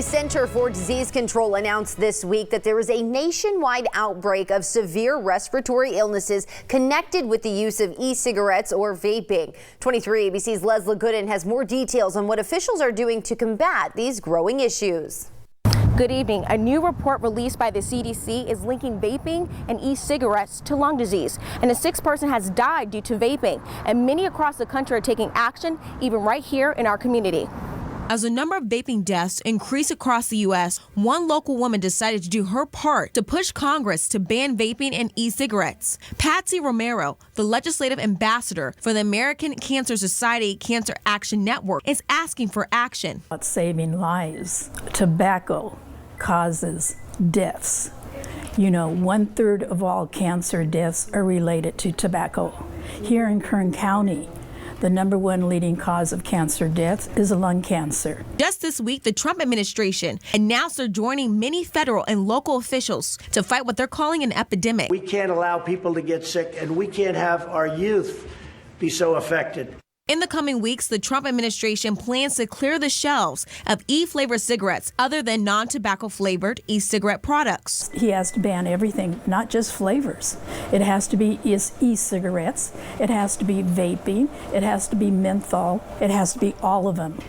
The Center for Disease Control announced this week that there is a nationwide outbreak of severe respiratory illnesses connected with the use of e-cigarettes or vaping. 23 ABC's Leslie Gooden has more details on what officials are doing to combat these growing issues. Good evening. A new report released by the CDC is linking vaping and e-cigarettes to lung disease. And a sixth person has died due to vaping. And many across the country are taking action, even right here in our community. As the number of vaping deaths increase across the U.S., one local woman decided to do her part to push Congress to ban vaping and e-cigarettes. Patsy Romero, the legislative ambassador for the American Cancer Society Cancer Action Network, is asking for action. About saving lives. Tobacco causes deaths. You know, 1/3 of all cancer deaths are related to tobacco. Here in Kern County, the #1 leading cause of cancer deaths is lung cancer. Just this week, the Trump administration announced they're joining many federal and local officials to fight what they're calling an epidemic. We can't allow people to get sick, and we can't have our youth be so affected. In the coming weeks, the Trump administration plans to clear the shelves of e-flavored cigarettes other than non-tobacco flavored e-cigarette products. He has to ban everything, not just flavors. It has to be e-cigarettes, it has to be vaping, it has to be menthol, it has to be all of them.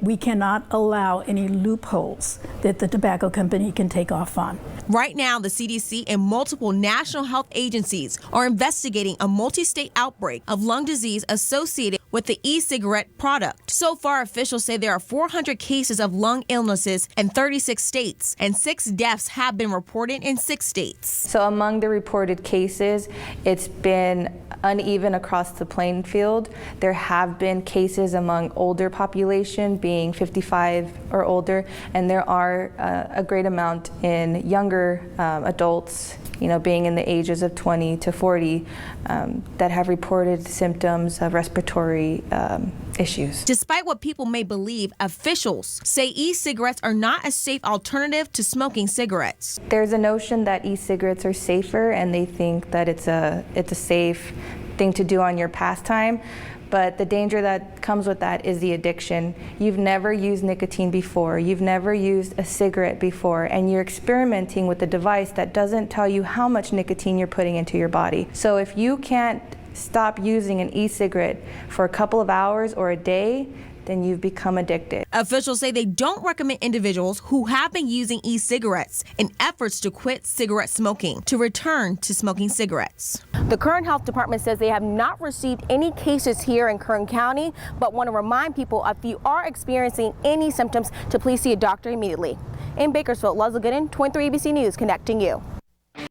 We cannot allow any loopholes that the tobacco company can take off on. Right now, the CDC and multiple national health agencies are investigating a multi-state outbreak of lung disease associated with the e-cigarette product. So far, officials say there are 400 cases of lung illnesses in 36 states, and 6 deaths have been reported in 6 states. So among the reported cases, it's been uneven across the playing field. There have been cases among older population, being 55 or older, and there are a great amount in younger adults, you know, being in the ages of 20 to 40, that have reported symptoms of respiratory issues. Despite what people may believe, officials say e-cigarettes are not a safe alternative to smoking cigarettes. There's a notion that e-cigarettes are safer, and they think that it's a safe thing to do on your pastime. But the danger that comes with that is the addiction. You've never used nicotine before, you've never used a cigarette before, and you're experimenting with a device that doesn't tell you how much nicotine you're putting into your body. So if you can't stop using an e-cigarette for a couple of hours or a day, then you've become addicted. Officials say they don't recommend individuals who have been using e-cigarettes in efforts to quit cigarette smoking to return to smoking cigarettes. The Kern Health Department says they have not received any cases here in Kern County, but want to remind people if you are experiencing any symptoms to please see a doctor immediately. In Bakersfield, Leslie Gooden, 23 ABC News, connecting you.